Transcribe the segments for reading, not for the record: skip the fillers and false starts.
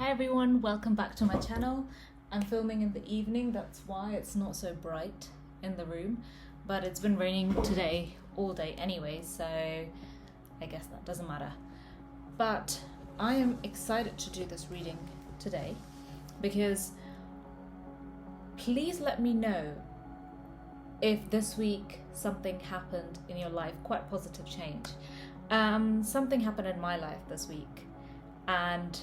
Hi everyone, welcome back to my channel. I'm filming in the evening, that's why it's not so bright in the room, but it's been raining today all day anyway, so I guess that doesn't matter. But I am excited to do this reading today because please let me know if this week something happened in your life, quite positive change. Something happened in my life this week, and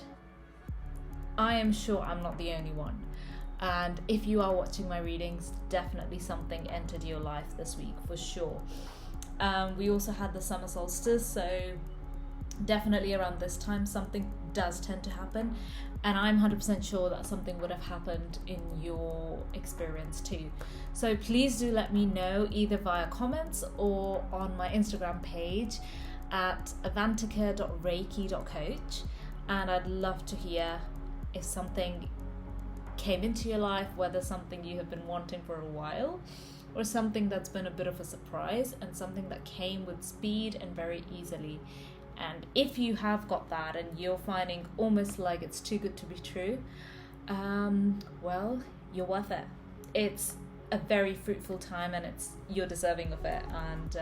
I am sure I'm not the only one. And if you are watching my readings, definitely something entered your life this week for sure. We also had the summer solstice, so definitely around this time something does tend to happen, and I'm 100% sure that something would have happened in your experience too. So please do let me know either via comments or on my Instagram page at avantika.reiki.coach, and I'd love to hear if something came into your life, whether something you have been wanting for a while or something that's been a bit of a surprise and something that came with speed and very easily. And if you have got that and you're finding almost like it's too good to be true, well, you're worth it. It's a very fruitful time and you're deserving of it, and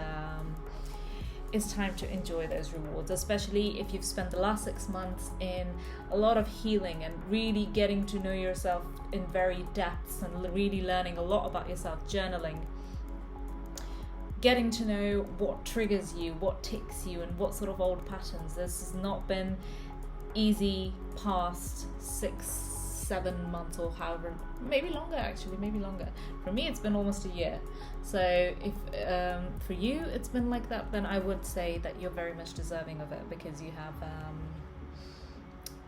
it's time to enjoy those rewards, especially if you've spent the last 6 months in a lot of healing and really getting to know yourself in very depths and really learning a lot about yourself, journaling, getting to know what triggers you, what ticks you, and what sort of old patterns. This has not been easy past 6-7 months or however, maybe longer. For me it's been almost a year. So if for you it's been like that, then I would say that you're very much deserving of it, because you have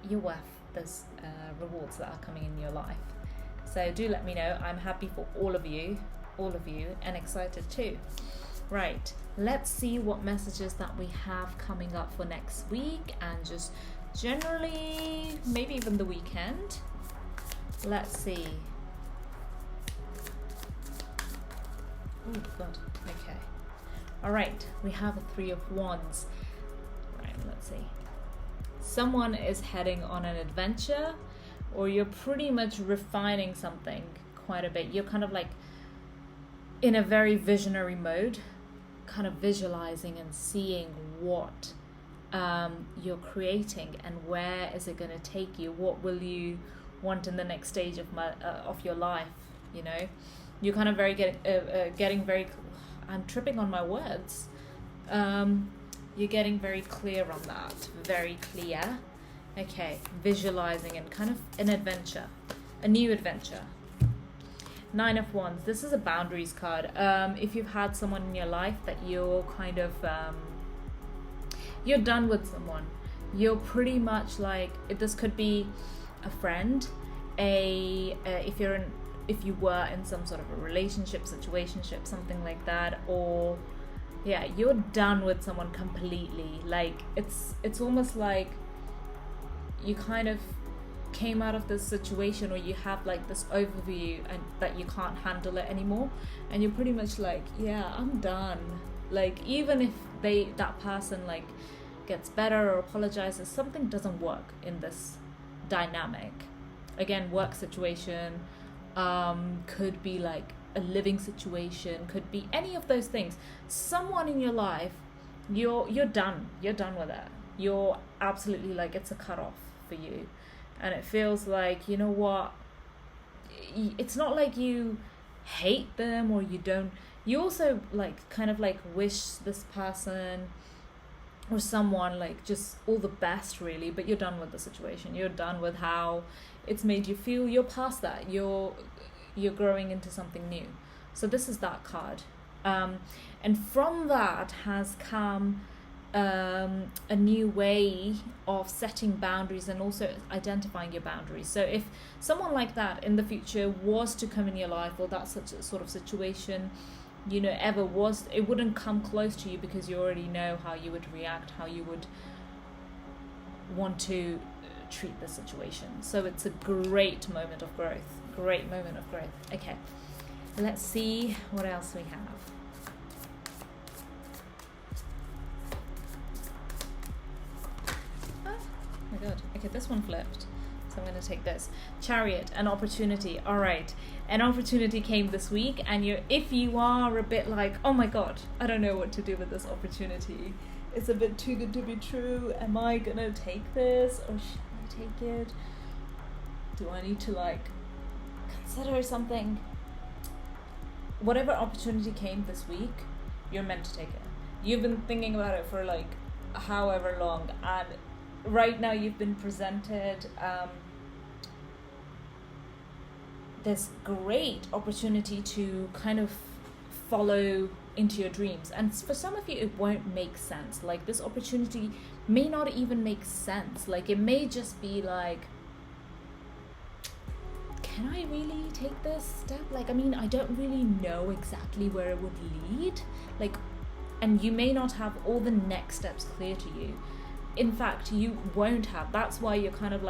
you're worth those rewards that are coming in your life. So do let me know. I'm happy for all of you, and excited too. Right, let's see what messages that we have coming up for next week, and just generally maybe even the weekend. Let's see. Oh god, okay. Alright, we have a 3 of Wands. Right, let's see. Someone is heading on an adventure, or you're pretty much refining something quite a bit. You're kind of like in a very visionary mode, kind of visualizing and seeing what you're creating and where is it going to take you. What will you want in the next stage of your life, you know? You're kind of getting very, I'm tripping on my words. You're getting very clear on that, very clear. Okay, visualizing and kind of an adventure, a new adventure. 9 of Wands, this is a boundaries card. If you've had someone in your life that you're kind of, you're done with someone. You're pretty much like, this could be a friend, if you were in some sort of a relationship, situationship, something like that, or yeah, you're done with someone completely. Like it's almost like you kind of came out of this situation, or you have like this overview and that you can't handle it anymore, and you're pretty much like, yeah, I'm done. Like even if that person like gets better or apologizes, something doesn't work in this dynamic. Again, work situation, could be like a living situation, could be any of those things. Someone in your life, you're done with it. You're absolutely like, it's a cutoff for you, and it feels like, you know what, it's not like you hate them or you don't, you also like kind of like wish this person or someone like just all the best really, but you're done with the situation. You're done with how it's made you feel. You're past that. You're growing into something new. So this is that card, and from that has come a new way of setting boundaries and also identifying your boundaries. So if someone like that in the future was to come in your life, or that such a sort of situation, you know, ever was, it wouldn't come close to you, because you already know how you would react, how you would want to treat the situation. So it's a great moment of growth. Okay, let's see what else we have. Oh my god, okay, this one flipped. So I'm going to take this. Chariot, an opportunity. All right. An opportunity came this week, and if you are a bit like, oh my God, I don't know what to do with this opportunity. It's a bit too good to be true. Am I going to take this, or should I take it? Do I need to consider something? Whatever opportunity came this week, you're meant to take it. You've been thinking about it for however long, and right now you've been presented this great opportunity to kind of follow into your dreams. And for some of you, it won't make sense. This opportunity may not even make sense. It may just be can I really take this step? I don't really know exactly where it would lead. And you may not have all the next steps clear to you. In fact, you won't have. That's why you're kind of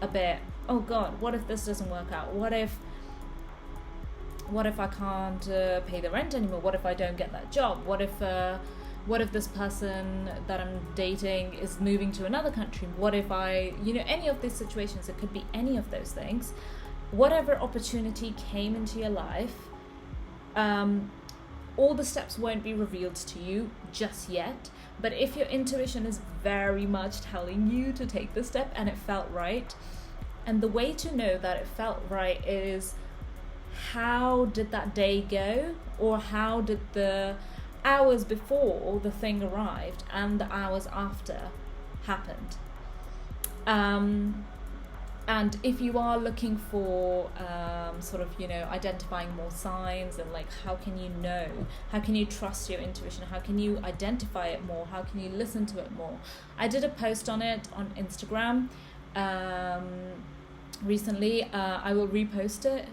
a bit, oh God, what if this doesn't work out? What if I can't pay the rent anymore? What if I don't get that job? What if this person that I'm dating is moving to another country? What if any of these situations, it could be any of those things. Whatever opportunity came into your life, all the steps won't be revealed to you just yet. But if your intuition is very much telling you to take the step and it felt right, and the way to know that it felt right is, how did that day go, or how did the hours before the thing arrived and the hours after happened. And if you are looking for identifying more signs, and how can you know, how can you trust your intuition, how can you identify it more, how can you listen to it more, I did a post on it on Instagram recently. I will repost it,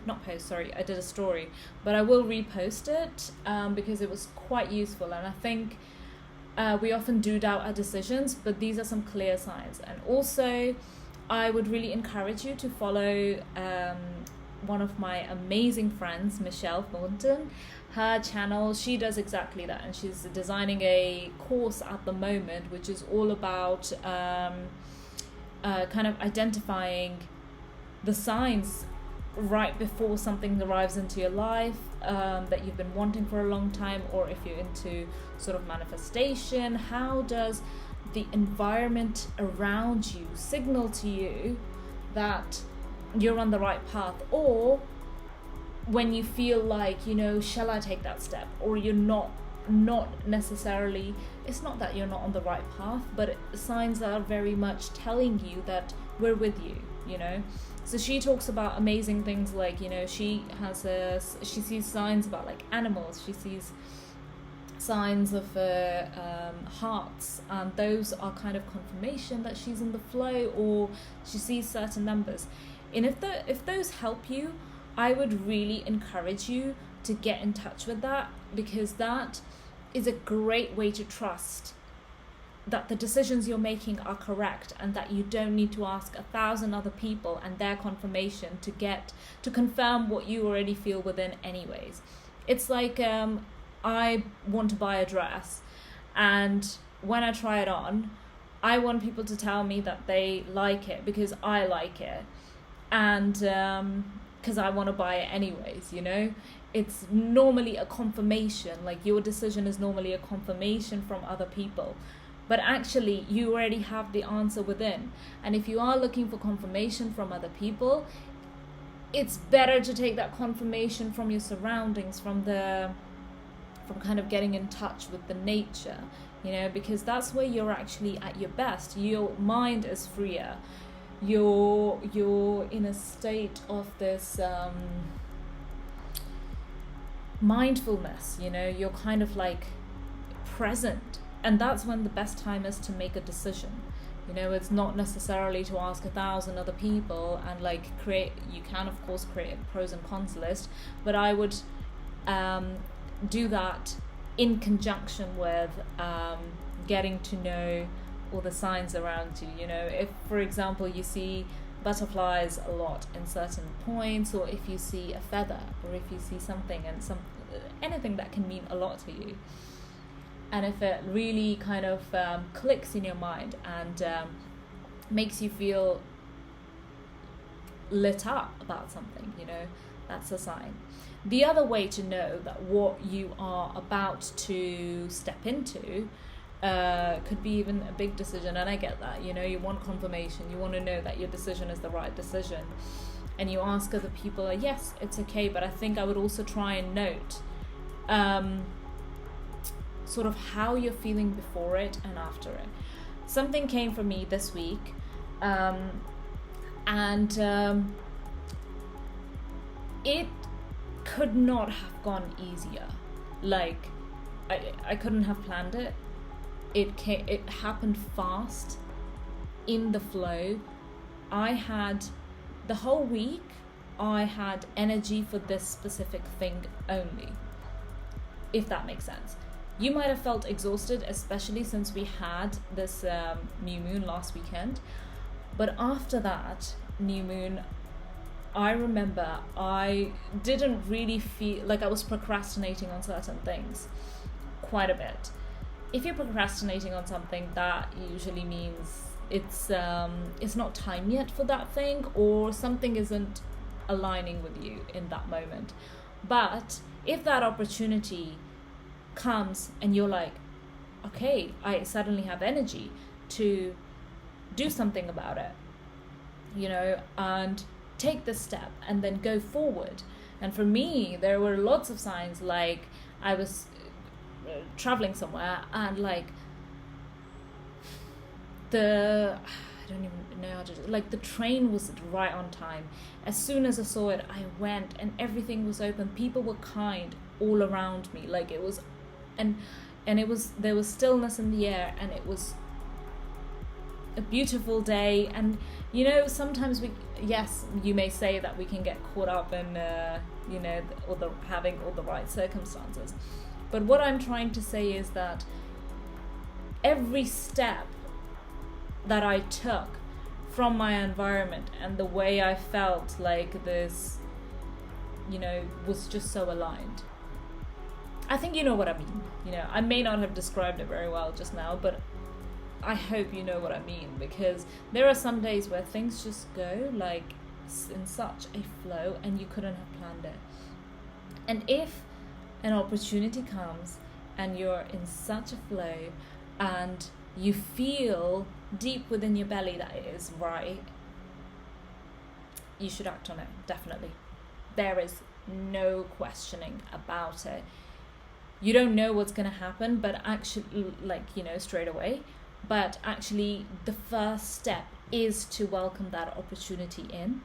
I did a story, but I will repost it because it was quite useful. And I think we often do doubt our decisions, but these are some clear signs. And also, I would really encourage you to follow one of my amazing friends, Michelle Thornton. Her channel, she does exactly that, and she's designing a course at the moment which is all about kind of identifying the signs right before something arrives into your life that you've been wanting for a long time, or if you're into sort of manifestation, how does the environment around you signal to you that you're on the right path, or when you feel shall I take that step, or you're not necessarily, it's not that you're not on the right path, but signs are very much telling you that we're with you, So she talks about amazing things she sees signs about animals, she sees signs of hearts, and those are kind of confirmation that she's in the flow, or she sees certain numbers. And if those help you, I would really encourage you to get in touch with that, because that is a great way to trust that the decisions you're making are correct, and that you don't need to ask 1,000 other people and their confirmation to confirm what you already feel within anyways. It's I want to buy a dress, and when I try it on, I want people to tell me that they like it because I like it, and because I want to buy it anyways, It's normally a confirmation, your decision is normally a confirmation from other people, but actually you already have the answer within. And if you are looking for confirmation from other people, it's better to take that confirmation from your surroundings, from kind of getting in touch with the nature, because that's where you're actually at your best. Your mind is freer. You're in a state of this mindfulness, you're kind of present, and that's when the best time is to make a decision. It's not necessarily to ask 1,000 other people and you can of course create a pros and cons list, but I would do that in conjunction with getting to know all the signs around you. If for example you see butterflies a lot in certain points, or if you see a feather, or if you see something and anything that can mean a lot to you, and if it really kind of clicks in your mind and makes you feel lit up about something, you know, that's a sign. The other way to know that what you are about to step into could be even a big decision, and I get that, you know, you want confirmation, you want to know that your decision is the right decision, and you ask other people, like, yes, it's okay, but I think I would also try and note sort of how you're feeling before it and after it. Something came for me this week, and it could not have gone easier. Like, I couldn't have planned it. It happened fast, in the flow. I had the whole week, I had energy for this specific thing only, if that makes sense. You might have felt exhausted, especially since we had this new moon last weekend. But after that new moon, I remember I didn't really feel like I was procrastinating on certain things quite a bit. If you're procrastinating on something, that usually means it's not time yet for that thing, or something isn't aligning with you in that moment. But if that opportunity comes and you're like, okay, I suddenly have energy to do something about it, you know, and take this step and then go forward. And for me, there were lots of signs, like I was traveling somewhere, and like I don't even know how to, like, the train was right on time. As soon as I saw it, I went, and everything was open. People were kind all around me. Like, it was, and it was, there was stillness in the air, and it was a beautiful day. And you know, sometimes you may say that we can get caught up in you know, having all the right circumstances, but what I'm trying to say is that every step that I took from my environment and the way I felt, like this, you know, was just so aligned. I think you know what I mean. You know, I may not have described it very well just now, but I hope you know what I mean, because there are some days where things just go like in such a flow and you couldn't have planned it. And if an opportunity comes and you're in such a flow and you feel deep within your belly that it is right, you should act on it, definitely. There is no questioning about it. You don't know what's going to happen, but actually, like, you know, straight away, but actually the first step is to welcome that opportunity in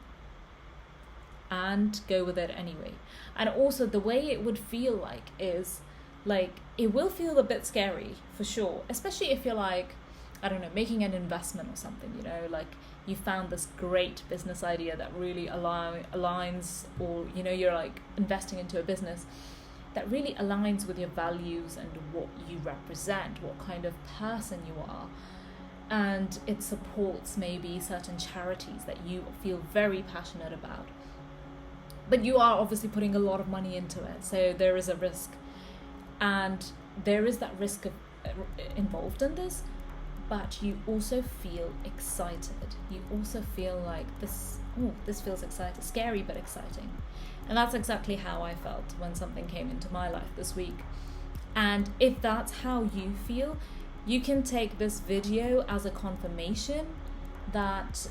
and go with it anyway. And also the way it would feel like is, like, it will feel a bit scary for sure, especially if you're like, I don't know, making an investment or something, you know, like you found this great business idea that really aligns, or, you know, you're like investing into a business that really aligns with your values and what you represent, what kind of person you are, and it supports maybe certain charities that you feel very passionate about. But you are obviously putting a lot of money into it, so there is a risk, and there is that risk involved in this, but you also feel excited. You also feel like this feels exciting, scary but exciting. And that's exactly how I felt when something came into my life this week. And if that's how you feel, you can take this video as a confirmation that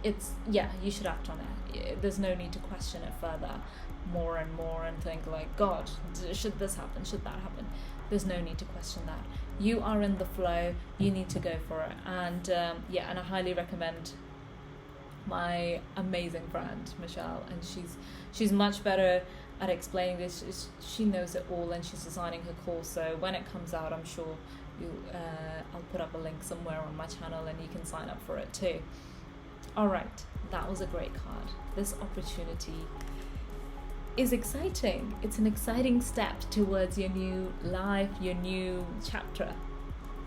you should act on it. There's no need to question it further more and more and think like, God, should this happen? Should that happen? There's no need to question that. You are in the flow. You need to go for it. And and I highly recommend my amazing friend Michelle, and she's much better at explaining this. She knows it all, and she's designing her course, so when it comes out, I'm sure I'll put up a link somewhere on my channel and you can sign up for it too. Alright, that was a great card. This opportunity is exciting. It's an exciting step towards your new life, your new chapter,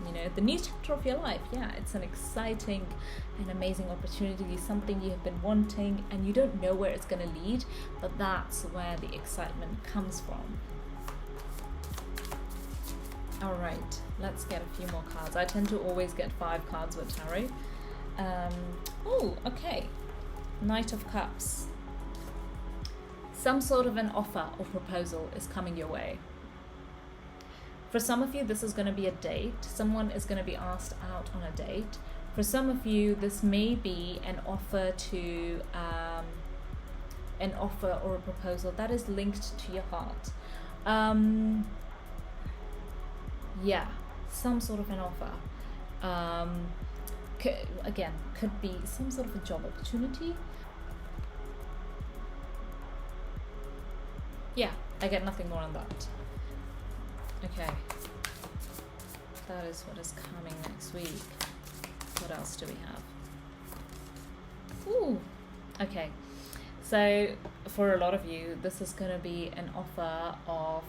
you know, the new chapter of your life. Yeah, it's an exciting and amazing opportunity, something you have been wanting, and you don't know where it's going to lead, but that's where the excitement comes from. All right, let's get a few more cards. I tend to always get 5 cards with tarot. Oh, okay. Knight of Cups. Some sort of an offer or proposal is coming your way. For some of you, this is going to be a date. Someone is going to be asked out on a date. For some of you, this may be an offer to an offer or a proposal that is linked to your heart. Yeah, some sort of an offer. Could be some sort of a job opportunity. Yeah, I get nothing more on that. Okay, that is what is coming next week. What else do we have? Ooh, okay. So for a lot of you, this is going to be an offer of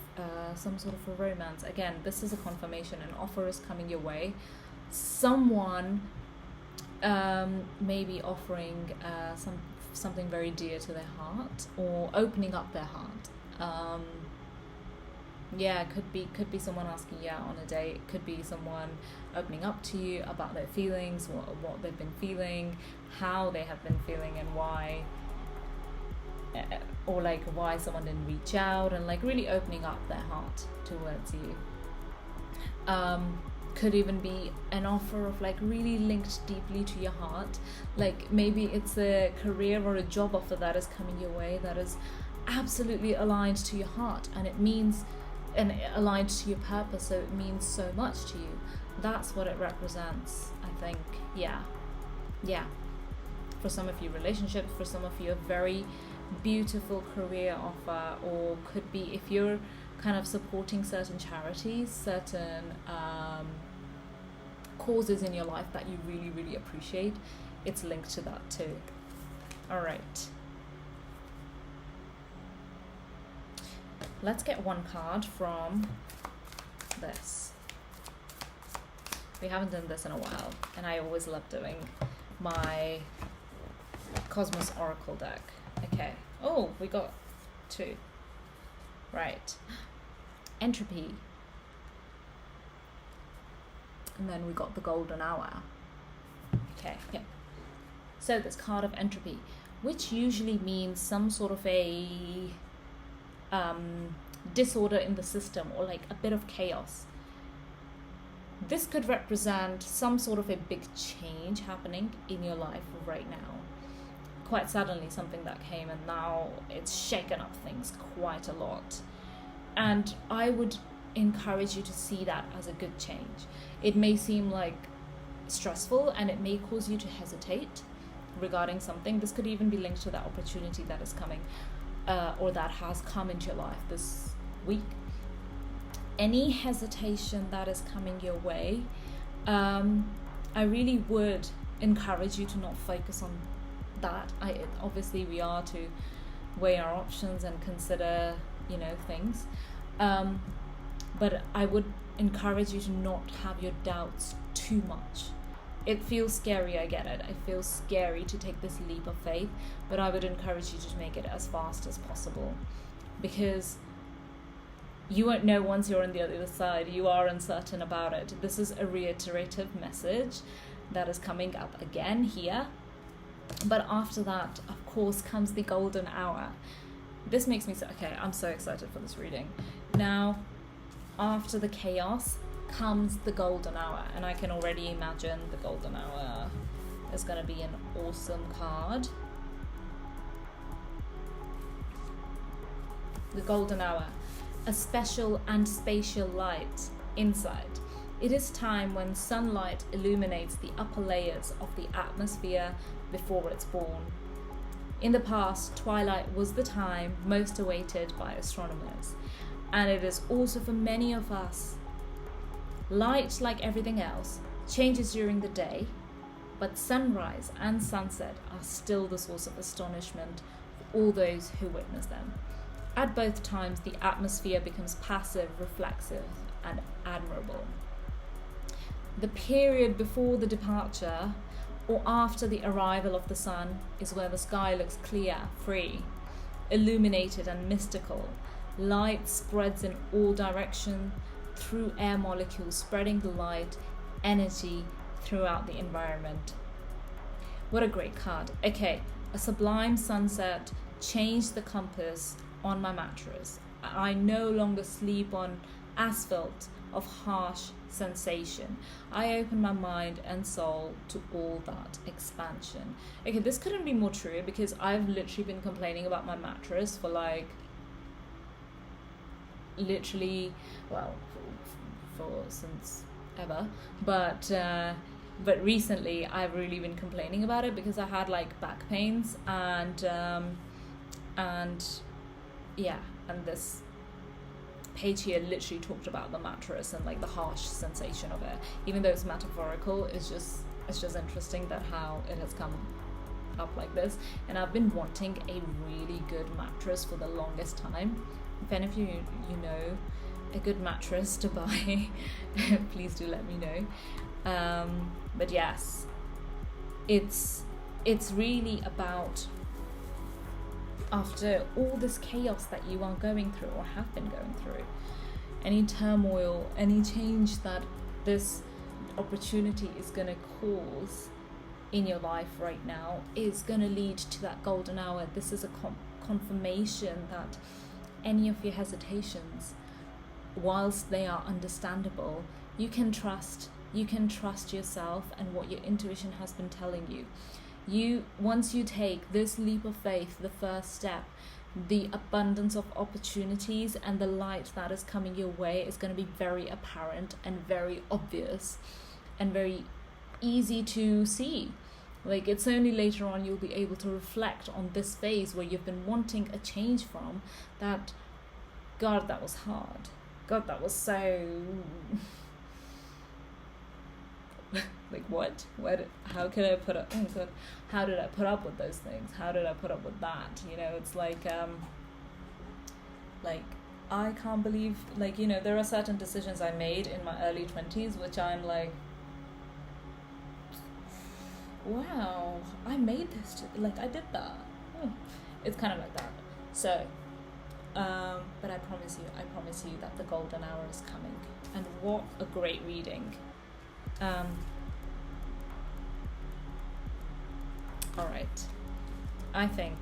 some sort of a romance. Again, this is a confirmation. An offer is coming your way. Someone may be offering something very dear to their heart, or opening up their heart. Yeah, could be someone asking you out on a date. Could be someone opening up to you about their feelings, what they've been feeling, how they have been feeling, and why, or like why someone didn't reach out, and like really opening up their heart towards you. Could even be an offer of like really linked deeply to your heart. Like maybe it's a career or a job offer that is coming your way that is absolutely aligned to your heart, and it means, and aligned to your purpose, so it means so much to you. That's what it represents, I think. Yeah. For some of you, relationships. For some of you, a very beautiful career offer, or could be if you're kind of supporting certain charities, certain causes in your life that you really, really appreciate, it's linked to that too. All right. Let's get one card from this. We haven't done this in a while, and I always love doing my Cosmos Oracle deck. Okay. Oh, we got two. Right. Entropy. And then we got the Golden Hour. Okay. Yeah. So this card of entropy, which usually means some sort of a disorder in the system, or like a bit of chaos. This could represent some sort of a big change happening in your life right now. Quite suddenly, something that came, and now it's shaken up things quite a lot. And I would encourage you to see that as a good change. It may seem like stressful, and it may cause you to hesitate regarding something. This could even be linked to that opportunity that is coming, or that has come into your life this week. Any hesitation that is coming your way, I really would encourage you to not focus on that. Obviously we are to weigh our options and consider, things. But I would encourage you to not have your doubts too much. It feels scary, I get it. It feels scary to take this leap of faith, but I would encourage you to make it as fast as possible, because you won't know once you're on the other side. You are uncertain about it. This is a reiterative message that is coming up again here. But after that, of course, comes the golden hour. This makes me I'm so excited for this reading. Now, after the chaos comes the golden hour, and I can already imagine the golden hour is going to be an awesome card. The golden hour, a special and spatial light inside. It is time when sunlight illuminates the upper layers of the atmosphere before it's born. In the past, twilight was the time most awaited by astronomers, and it is also for many of us. Light, like everything else, changes during the day, but sunrise and sunset are still the source of astonishment for all those who witness them. At both times, the atmosphere becomes passive, reflexive, and admirable. The period before the departure or after the arrival of the sun is where the sky looks clear, free, illuminated, and mystical. Light spreads in all directions through air molecules, spreading the light energy throughout the environment. What a great card. Okay, a sublime sunset changed the compass on my mattress. I no longer sleep on asphalt of harsh sensation. I open my mind and soul to all that expansion. Okay, this couldn't be more true, because I've literally been complaining about my mattress for like literally, well, for since ever, but recently I've really been complaining about it because I had like back pains, and yeah, and this page here literally talked about the mattress and like the harsh sensation of it. Even though it's metaphorical, it's just interesting that how it has come up like this. And I've been wanting a really good mattress for the longest time. If any of you know a good mattress to buy, please do let me know. But yes, it's really about, after all this chaos that you are going through or have been going through, any turmoil, any change that this opportunity is going to cause in your life right now is going to lead to that golden hour. This is a confirmation that any of your hesitations, whilst they are understandable, you can trust yourself and what your intuition has been telling you. Once you take this leap of faith, the first step, the abundance of opportunities and the light that is coming your way is going to be very apparent and very obvious and very easy to see. Like, it's only later on you'll be able to reflect on this phase where you've been wanting a change from, that, God, that was hard. God, that was so... like, what? How could I put up... Oh, God. How did I put up with those things? How did I put up with that? You know, it's like, I can't believe, like, you know, there are certain decisions I made in my early 20s, which I'm like, wow, I made this, like, I did that. It's kind of like that. So, but I promise you that the golden hour is coming. And what a great reading. Alright, I think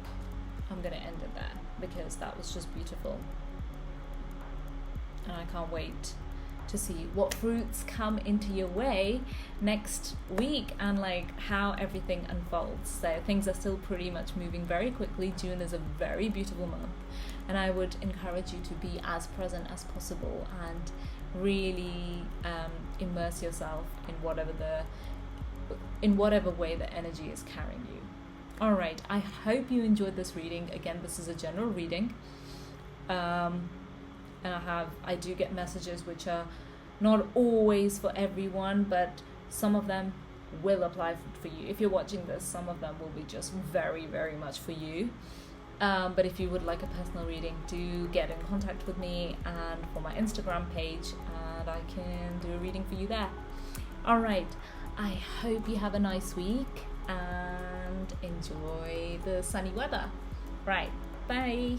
I'm going to end it there, because that was just beautiful. And I can't wait to see what fruits come into your way next week and like how everything unfolds. So things are still pretty much moving very quickly. June is a very beautiful month, and I would encourage you to be as present as possible and really immerse yourself in whatever way the energy is carrying you. All right, I hope you enjoyed this reading. Again, this is a general reading, and I do get messages which are not always for everyone, but some of them will apply for you. If you're watching this, some of them will be just very, very much for you. But if you would like a personal reading, do get in contact with me and for my Instagram page, and I can do a reading for you there. All right, I hope you have a nice week and enjoy the sunny weather. Right, bye.